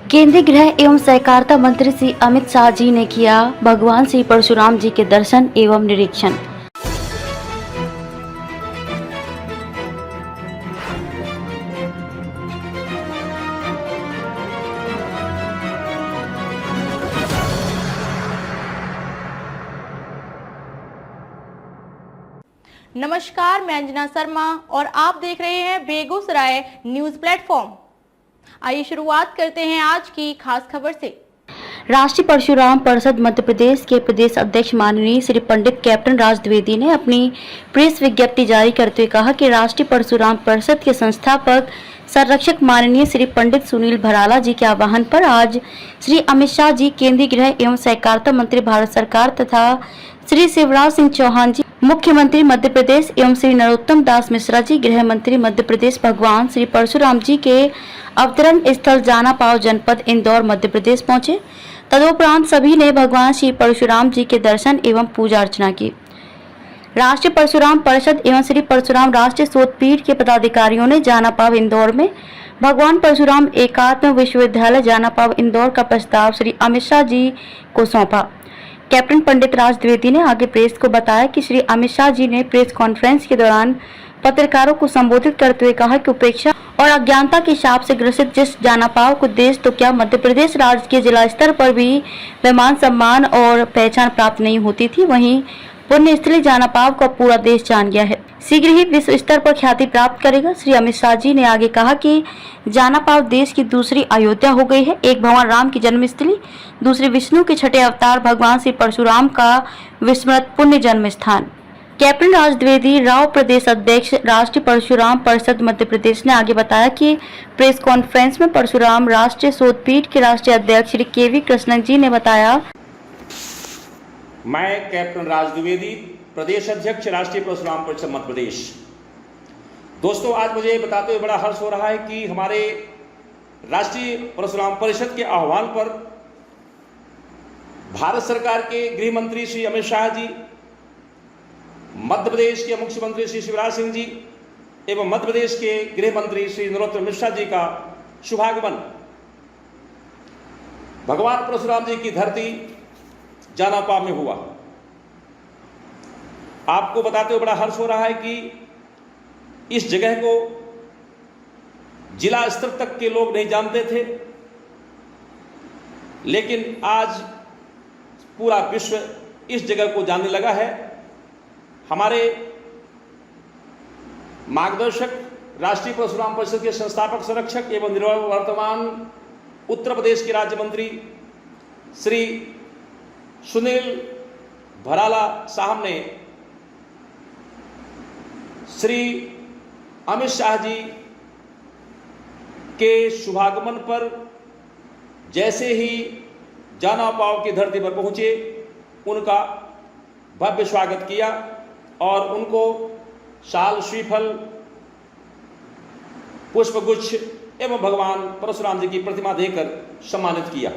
केंद्रीय गृह एवं सहकारिता मंत्री श्री अमित शाह जी ने किया भगवान श्री परशुराम जी के दर्शन एवं निरीक्षण। नमस्कार, मैं अंजना शर्मा और आप देख रहे हैं बेगूसराय न्यूज प्लेटफॉर्म। आइए शुरुआत करते हैं आज की खास खबर से। राष्ट्रीय परशुराम परिषद मध्य प्रदेश के प्रदेश अध्यक्ष माननीय श्री पंडित कैप्टन राज द्विवेदी ने अपनी प्रेस विज्ञप्ति जारी करते हुए कहा कि राष्ट्रीय परशुराम परिषद के संस्थापक संरक्षक माननीय श्री पंडित सुनील भराला जी के आह्वान पर आज श्री अमित शाह जी केंद्रीय गृह एवं सहकारिता मंत्री भारत सरकार तथा श्री शिवराज सिंह चौहान जी मुख्यमंत्री मध्य प्रदेश एवं श्री नरोत्तम दास मिश्रा जी गृह मंत्री मध्य प्रदेश भगवान श्री परशुराम जी के अवतरण स्थल जानापाव जनपद इंदौर मध्य प्रदेश पहुंचे। तदुपरांत सभी ने भगवान श्री परशुराम जी के दर्शन एवं पूजा अर्चना की। राष्ट्रीय परशुराम परिषद एवं श्री परशुराम राष्ट्रीय शोध पीठ के पदाधिकारियों ने जानापाव इंदौर में भगवान परशुराम एकात्म विश्वविद्यालय जानापाव इंदौर का प्रस्ताव श्री अमित शाह जी को सौंपा। कैप्टन पंडित राज द्विवेदी ने आगे प्रेस को बताया कि श्री अमित शाह जी ने प्रेस कॉन्फ्रेंस के दौरान पत्रकारों को संबोधित करते हुए कहा कि उपेक्षा और अज्ञानता के शाप से ग्रसित जिस जानापाव को देश तो क्या मध्य प्रदेश राज्य के जिला स्तर पर भी मान सम्मान और पहचान प्राप्त नहीं होती थी, वहीं पुण्यस्थली जानापाव का पूरा देश जान गया है, शीघ्र ही विश्व स्तर पर ख्याति प्राप्त करेगा। श्री अमित शाह जी ने आगे कहा कि जानापाव देश की दूसरी अयोध्या हो गई है, एक भगवान राम की जन्मस्थली, दूसरी विष्णु के छठे अवतार भगवान श्री परशुराम का विस्मृत पुण्य जन्म स्थान। कैप्टन राज द्विवेदी राव प्रदेश अध्यक्ष राष्ट्रीय परशुराम परिषद मध्य प्रदेश ने आगे बताया कि प्रेस कॉन्फ्रेंस में परशुराम राष्ट्रीय शोध पीठ के राष्ट्रीय अध्यक्ष श्री केवी कृष्णन जी ने बताया, मैं कैप्टन राज द्विवेदी प्रदेश अध्यक्ष राष्ट्रीय परशुराम परिषद मध्य प्रदेश। दोस्तों, आज मुझे बताते हुए बड़ा हर्ष हो रहा है कि हमारे राष्ट्रीय परशुराम परिषद के आह्वान पर भारत सरकार के गृह मंत्री श्री अमित शाह जी, मध्य प्रदेश के मुख्यमंत्री श्री शिवराज सिंह जी एवं मध्य प्रदेश के गृह मंत्री श्री नरोत्तम मिश्रा जी का शुभागमन भगवान परशुराम जी की धरती जानापाव में हुआ। आपको बताते हुए बड़ा हर्ष हो रहा है कि इस जगह को जिला स्तर तक के लोग नहीं जानते थे, लेकिन आज पूरा विश्व इस जगह को जानने लगा है। हमारे मार्गदर्शक राष्ट्रीय परशुराम परिषद के संस्थापक संरक्षक एवं वर्तमान उत्तर प्रदेश के राज्य मंत्री श्री सुनील भराला साहब ने श्री अमित शाह जी के शुभागमन पर जैसे ही जानापाव की धरती पर पहुंचे, उनका भव्य स्वागत किया और उनको शाल, श्रीफल, पुष्पगुच्छ एवं भगवान परशुराम जी की प्रतिमा देकर सम्मानित किया।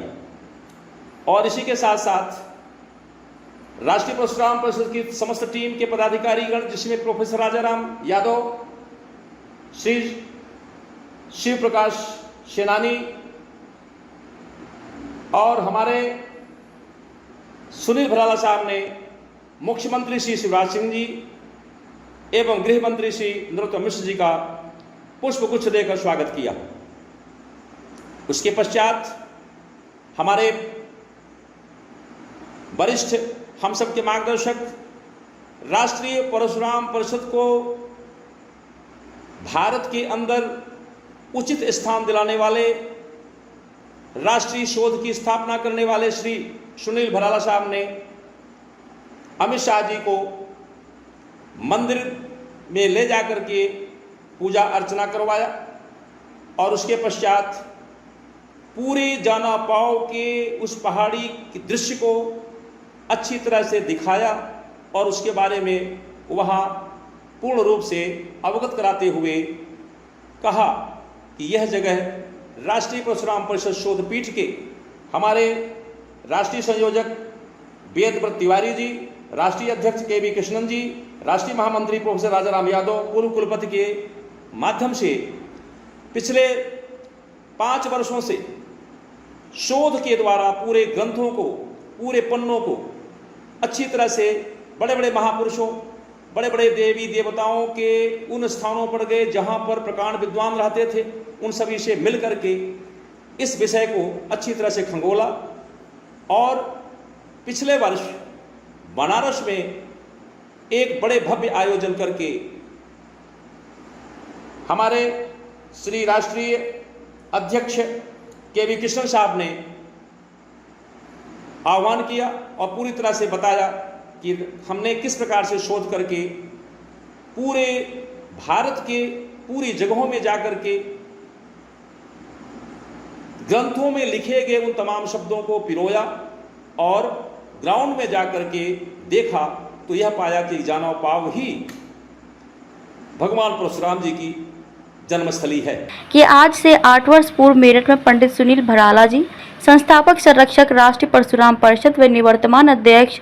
और इसी के साथ साथ राष्ट्रीय परशुराम परिषद की समस्त टीम के पदाधिकारीगण, जिसमें प्रोफेसर राजाराम यादव, श्री शिव प्रकाश सेनानी और हमारे सुनील भराला साहब ने मुख्यमंत्री श्री शिवराज सिंह जी एवं गृह मंत्री श्री नरोत्तम मिश्र जी का पुष्पगुच्छ देकर स्वागत किया। उसके पश्चात हमारे वरिष्ठ हम सबके मार्गदर्शक राष्ट्रीय परशुराम परिषद को भारत के अंदर उचित स्थान दिलाने वाले, राष्ट्रीय शोध की स्थापना करने वाले श्री सुनील भराला साहब ने अमित शाह जी को मंदिर में ले जाकर के पूजा अर्चना करवाया और उसके पश्चात पूरे जानापाव के उस पहाड़ी के दृश्य को अच्छी तरह से दिखाया और उसके बारे में वहाँ पूर्ण रूप से अवगत कराते हुए कहा कि यह जगह राष्ट्रीय परशुराम परिषद शोध पीठ के हमारे राष्ट्रीय संयोजक वेदव्रत तिवारी जी, राष्ट्रीय अध्यक्ष केवी कृष्णन जी, राष्ट्रीय महामंत्री प्रोफेसर राजाराम यादव, पूर्व कुलपति के माध्यम से पिछले 5 वर्षों से शोध के द्वारा पूरे ग्रंथों को, पूरे पन्नों को अच्छी तरह से बड़े बड़े महापुरुषों, बड़े बड़े देवी देवताओं के उन स्थानों पर गए जहाँ पर प्रकांड विद्वान रहते थे, उन सभी से मिल करके इस विषय को अच्छी तरह से खंगोला। और पिछले वर्ष बनारस में एक बड़े भव्य आयोजन करके हमारे श्री राष्ट्रीय अध्यक्ष के.वी. कृष्णन साहब ने आह्वान किया और पूरी तरह से बताया कि हमने किस प्रकार से शोध करके पूरे भारत के पूरी जगहों में जाकर के ग्रंथों में लिखे गए उन तमाम शब्दों को पिरोया और ग्राउंड में जाकर के देखा तो यह पाया कि जाना पाव ही भगवान परशुराम जी की जन्मस्थली है। कि आज से 8 वर्ष पूर्व मेरठ में पंडित सुनील भराला जी, संस्थापक संरक्षक राष्ट्रीय परशुराम परिषद व निवर्तमान अध्यक्ष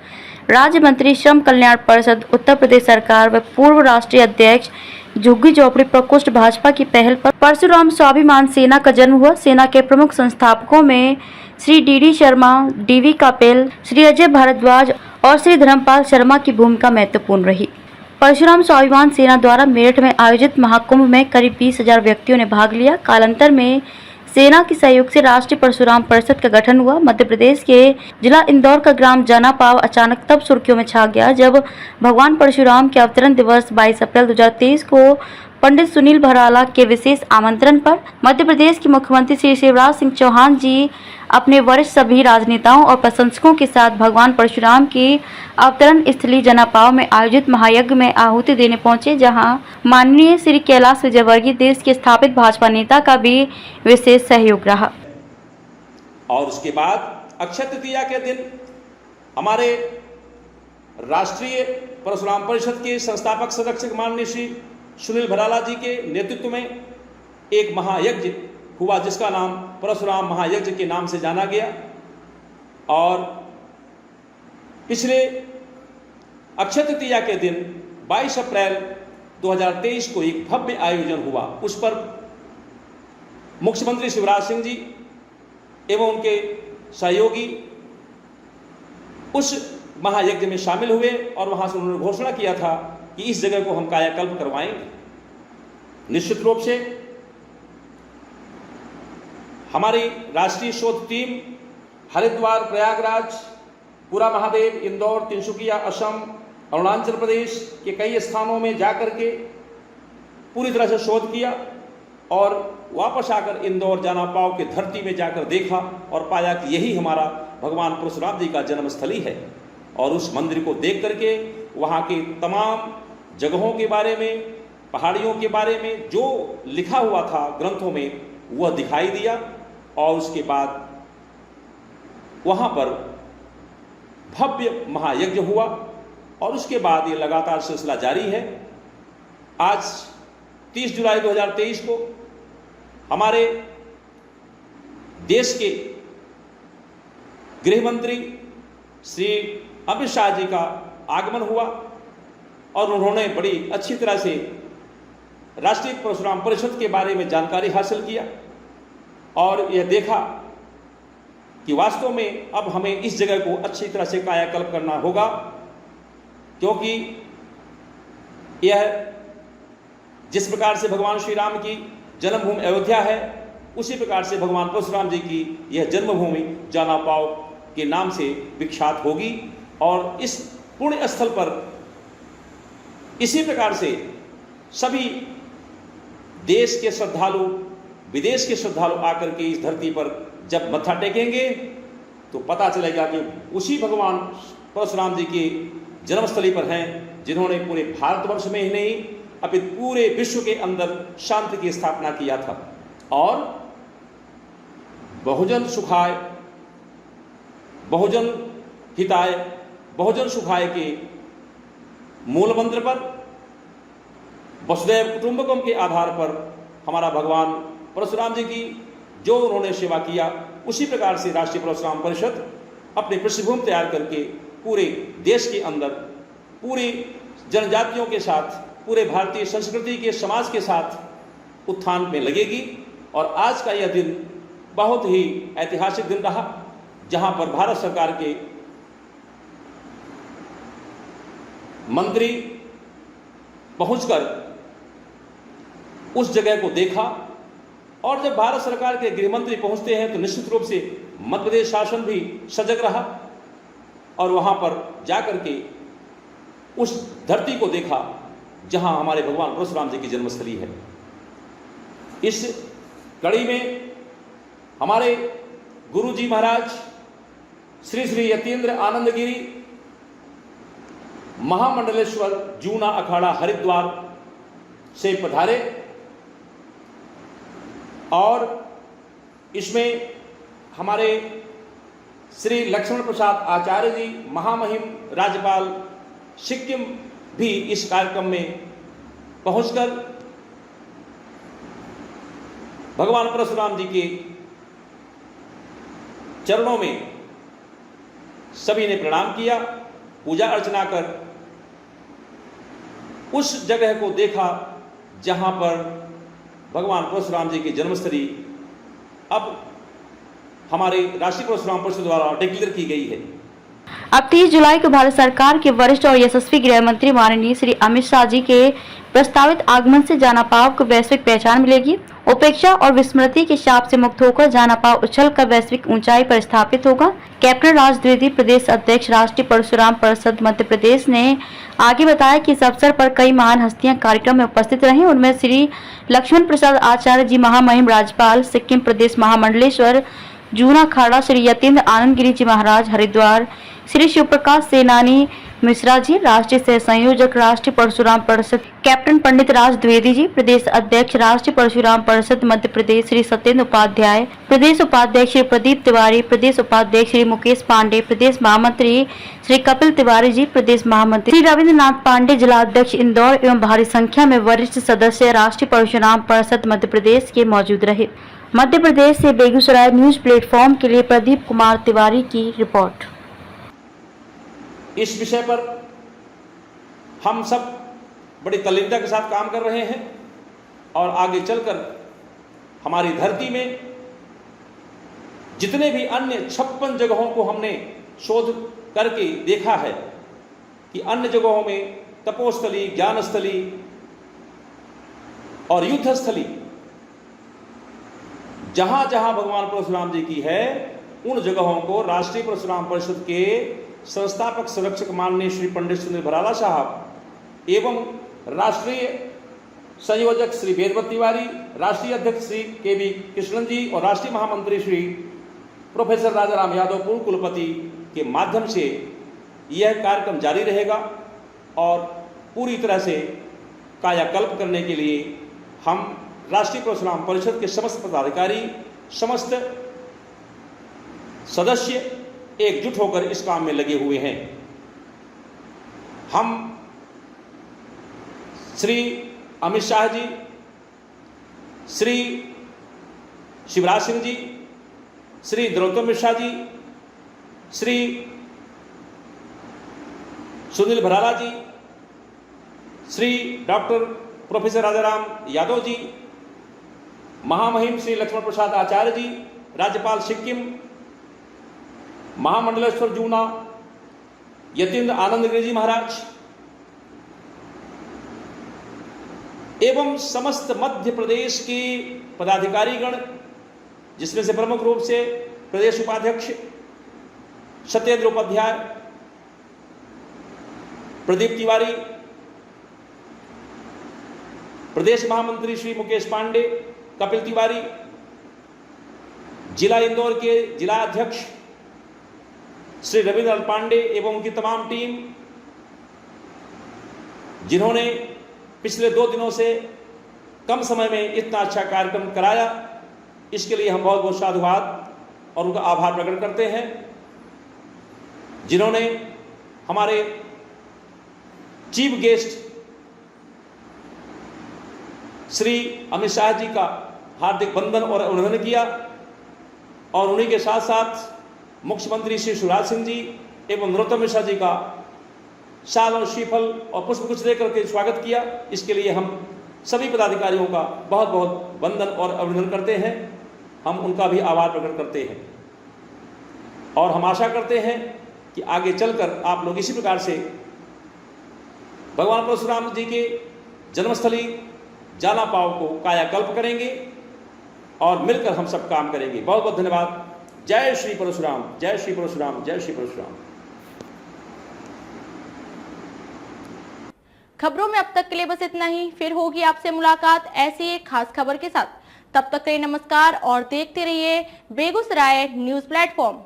राज्य मंत्री श्रम कल्याण परिषद उत्तर प्रदेश सरकार व पूर्व राष्ट्रीय अध्यक्ष झुग्गी झोपड़ी प्रकोष्ठ भाजपा की पहल पर परशुराम स्वाभिमान सेना का जन्म हुआ। सेना के प्रमुख संस्थापकों में श्री डी शर्मा, डी कपिल, श्री अजय भारद्वाज और श्री धर्मपाल शर्मा की भूमिका महत्वपूर्ण रही। परशुराम स्वाभिमान सेना द्वारा मेरठ में आयोजित महाकुंभ में करीब 20,000 व्यक्तियों ने भाग लिया। कालांतर में सेना के सहयोग से राष्ट्रीय परशुराम परिषद का गठन हुआ। मध्य प्रदेश के जिला इंदौर का ग्राम जानापाव अचानक तब सुर्खियों में छा गया जब भगवान परशुराम के अवतरण दिवस 22 अप्रैल 2023 को पंडित सुनील भराला के विशेष आमंत्रण पर मध्य प्रदेश के मुख्यमंत्री श्री शिवराज सिंह चौहान जी अपने वरिष्ठ सभी राजनेताओं और प्रशंसकों के साथ भगवान परशुराम की अवतरण स्थली जनापाव में आयोजित महायज्ञ में आहुति देने पहुंचे, जहां माननीय श्री कैलाश विजयवर्गीय देश के स्थापित भाजपा नेता का भी विशेष सहयोग रहा। और उसके बाद अक्षय तृतीया के दिन हमारे राष्ट्रीय परशुराम परिषद के संस्थापक संरक्षक माननीय श्री सुनील भराला जी के नेतृत्व में एक महायज्ञ हुआ जिसका नाम परशुराम महायज्ञ के नाम से जाना गया। और पिछले अक्षय तृतीया के दिन 22 अप्रैल 2023 को एक भव्य आयोजन हुआ। उस पर मुख्यमंत्री शिवराज सिंह जी एवं उनके सहयोगी उस महायज्ञ में शामिल हुए और वहां से उन्होंने घोषणा किया था कि इस जगह को हम कायाकल्प करवाएंगे। निश्चित रूप से हमारी राष्ट्रीय शोध टीम हरिद्वार, प्रयागराज, पूरा महादेव, इंदौर, तिनसुकिया, असम, अरुणाचल प्रदेश के कई स्थानों में जाकर के पूरी तरह से शोध किया और वापस आकर इंदौर जानापाव के धरती में जाकर देखा और पाया कि यही हमारा भगवान परशुराम जी का जन्मस्थली है। और उस मंदिर को देख करके वहाँ के तमाम जगहों के बारे में, पहाड़ियों के बारे में जो लिखा हुआ था ग्रंथों में वह दिखाई दिया। और उसके बाद वहाँ पर भव्य महायज्ञ हुआ और उसके बाद ये लगातार सिलसिला जारी है। आज 30 जुलाई 2023 को हमारे देश के गृह मंत्री श्री अमित शाह जी का आगमन हुआ और उन्होंने बड़ी अच्छी तरह से राष्ट्रीय परशुराम परिषद के बारे में जानकारी हासिल किया और यह देखा कि वास्तव में अब हमें इस जगह को अच्छी तरह से कायाकल्प करना होगा, क्योंकि यह जिस प्रकार से भगवान श्री राम की जन्मभूमि अयोध्या है उसी प्रकार से भगवान परशुराम जी की यह जन्मभूमि जानापाव के नाम से विख्यात होगी। और इस पुण्य स्थल पर इसी प्रकार से सभी देश के श्रद्धालु, विदेश के श्रद्धालु आकर के इस धरती पर जब मत्था टेकेंगे तो पता चलेगा कि उसी भगवान परशुराम जी के जन्मस्थली पर हैं जिन्होंने पूरे भारतवर्ष में ही नहीं अपितु पूरे विश्व के अंदर शांति की स्थापना किया था। और बहुजन सुखाय, बहुजन हिताय, बहुजन सुखाय के मूल मंत्र पर, वसुधैव कुटुंबकम के आधार पर हमारा भगवान परशुराम जी की जो उन्होंने सेवा किया उसी प्रकार से राष्ट्रीय परशुराम परिषद अपनी पृष्ठभूमि तैयार करके पूरे देश के अंदर पूरी जनजातियों के साथ, पूरे भारतीय संस्कृति के समाज के साथ उत्थान में लगेगी। और आज का यह दिन बहुत ही ऐतिहासिक दिन रहा, जहां पर भारत सरकार के मंत्री पहुंचकर उस जगह को देखा। और जब भारत सरकार के गृह मंत्री पहुंचते हैं तो निश्चित रूप से मध्य प्रदेश शासन भी सजग रहा और वहां पर जाकर के उस धरती को देखा जहां हमारे भगवान परशुराम जी की जन्मस्थली है। इस कड़ी में हमारे गुरु जी महाराज श्री श्री यतीन्द्र आनंद गिरी महामंडलेश्वर जूना अखाड़ा हरिद्वार से पधारे और इसमें हमारे श्री लक्ष्मण प्रसाद आचार्य जी महामहिम राज्यपाल सिक्किम भी इस कार्यक्रम में पहुंचकर भगवान परशुराम जी के चरणों में सभी ने प्रणाम किया, पूजा अर्चना कर उस जगह को देखा जहां पर भगवान परशुराम जी की जन्मस्थली अब हमारे राष्ट्रीय परशुराम परिषद द्वारा डिक्लेयर की गई है। अब 30 जुलाई को भारत सरकार के वरिष्ठ और यशस्वी गृह मंत्री माननीय श्री अमित शाह जी के प्रस्तावित आगमन से जानापाव को वैश्विक पहचान मिलेगी। उपेक्षा और विस्मृति के शाप से मुक्त होकर जानापाव उछल कर वैश्विक ऊंचाई पर स्थापित होगा। कैप्टन राज द्विवेदी, प्रदेश अध्यक्ष, राष्ट्रीय परशुराम परिषद मध्य प्रदेश, ने आगे बताया कि इस अवसर पर कई महान हस्तियां कार्यक्रम में उपस्थित रहीं। उनमें श्री लक्ष्मण प्रसाद आचार्य जी महामहिम राज्यपाल सिक्किम प्रदेश महामंडलेश्वर जूना अखाड़ा, श्री यतीन्द्र आनंद गिरी जी महाराज हरिद्वार, श्री शिवप्रकाश सेनानी मिश्रा जी राष्ट्रीय सह संयोजक राष्ट्रीय परशुराम परिषद, कैप्टन पंडित राज द्विवेदी जी प्रदेश अध्यक्ष राष्ट्रीय परशुराम परिषद मध्य प्रदेश, श्री सत्येंद्र उपाध्याय प्रदेश उपाध्यक्ष, श्री प्रदीप तिवारी प्रदेश उपाध्यक्ष, श्री मुकेश पांडे प्रदेश महामंत्री, श्री कपिल तिवारी जी प्रदेश महामंत्री, श्री रविंद्रनाथ पांडे जिला अध्यक्ष इंदौर एवं भारी संख्या में वरिष्ठ सदस्य राष्ट्रीय परशुराम परिषद मध्य प्रदेश के मौजूद रहे। मध्य प्रदेश से बेगूसराय न्यूज प्लेटफॉर्म के लिए प्रदीप कुमार तिवारी की रिपोर्ट। इस विषय पर हम सब बड़ी तल्लीनता के साथ काम कर रहे हैं और आगे चलकर हमारी धरती में जितने भी अन्य 56 जगहों को हमने शोध करके देखा है कि अन्य जगहों में तपोस्थली, ज्ञानस्थली और युद्धस्थली जहां जहां भगवान परशुराम जी की है, उन जगहों को राष्ट्रीय परशुराम परिषद के संस्थापक संरक्षक माननीय श्री पंडित सुनील भराला साहब एवं राष्ट्रीय संयोजक श्री वेदवत तिवारी, राष्ट्रीय अध्यक्ष श्री के.वी. कृष्णन जी और राष्ट्रीय महामंत्री श्री प्रोफेसर राजाराम यादव पूर्व कुलपति के माध्यम से यह कार्यक्रम जारी रहेगा और पूरी तरह से कायाकल्प करने के लिए हम राष्ट्रीय परशुराम परिषद के समस्त पदाधिकारी, समस्त सदस्य एकजुट होकर इस काम में लगे हुए हैं। हम श्री अमित शाह जी, श्री शिवराज सिंह जी, श्री द्रौपदी मिश्रा जी, श्री सुनील भराला जी, श्री डॉक्टर प्रोफेसर राजाराम यादव जी, महामहिम श्री लक्ष्मण प्रसाद आचार्य जी, राज्यपाल सिक्किम, महामंडलेश्वर जूना यतीन्द्र आनंद गिरी जी महाराज एवं समस्त मध्य प्रदेश के पदाधिकारीगण, जिसमें से प्रमुख रूप से प्रदेश उपाध्यक्ष सत्येंद्र उपाध्याय, प्रदीप तिवारी, प्रदेश महामंत्री श्री मुकेश पांडे, कपिल तिवारी, जिला इंदौर के जिला अध्यक्ष श्री रविंद्रनाथ पांडे एवं उनकी तमाम टीम, जिन्होंने पिछले 2 दिनों से कम समय में इतना अच्छा कार्यक्रम कराया, इसके लिए हम बहुत बहुत साधुवाद और उनका आभार प्रकट करते हैं। जिन्होंने हमारे चीफ गेस्ट श्री अमित शाह जी का हार्दिक वंदन और अभिनंदन किया और उन्हीं के साथ साथ मुख्यमंत्री श्री शिवराज सिंह जी एवं नरोत्तम मिश्रा जी का शाल और श्रीफल और पुष्पगुच्छ देकर के स्वागत किया। इसके लिए हम सभी पदाधिकारियों का बहुत बहुत वंदन और अभिनंदन करते हैं। हम उनका भी आभार प्रकट करते हैं और हम आशा करते हैं कि आगे चलकर आप लोग इसी प्रकार से भगवान परशुराम जी के जन्मस्थली जाना पाव को कायाकल्प करेंगे और मिलकर हम सब काम करेंगे। बहुत बहुत धन्यवाद। जय श्री परशुराम, जय श्री परशुराम, जय श्री परशुराम। खबरों में अब तक के लिए बस इतना ही। फिर होगी आपसे मुलाकात ऐसी एक खास खबर के साथ। तब तक के लिए नमस्कार और देखते रहिए बेगूसराय न्यूज प्लेटफॉर्म।